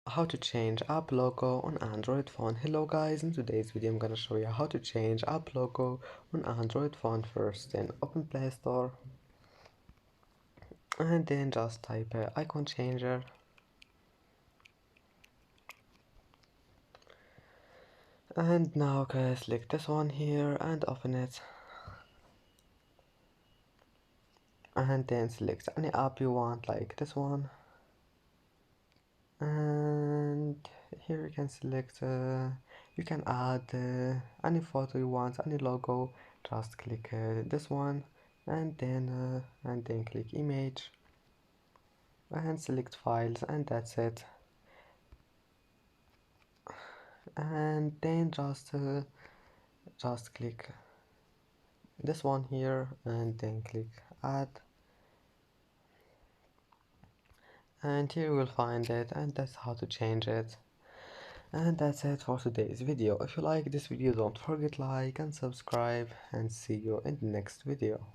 How to change app logo on Android phone. Hello guys, in today's video I'm gonna show you how to change app logo on Android phone. First, then open Play Store and then just type icon changer, and now select this one here and open it, and then select any app you want like this one, and here you can select you can add any photo you want, any logo. Just click this one and then click image and select files, and that's it. And then just click this one here and then click add, and here you will find it, and that's how to change it. And that's it for today's video. If you like this video, don't forget like and subscribe, and see you in the next video.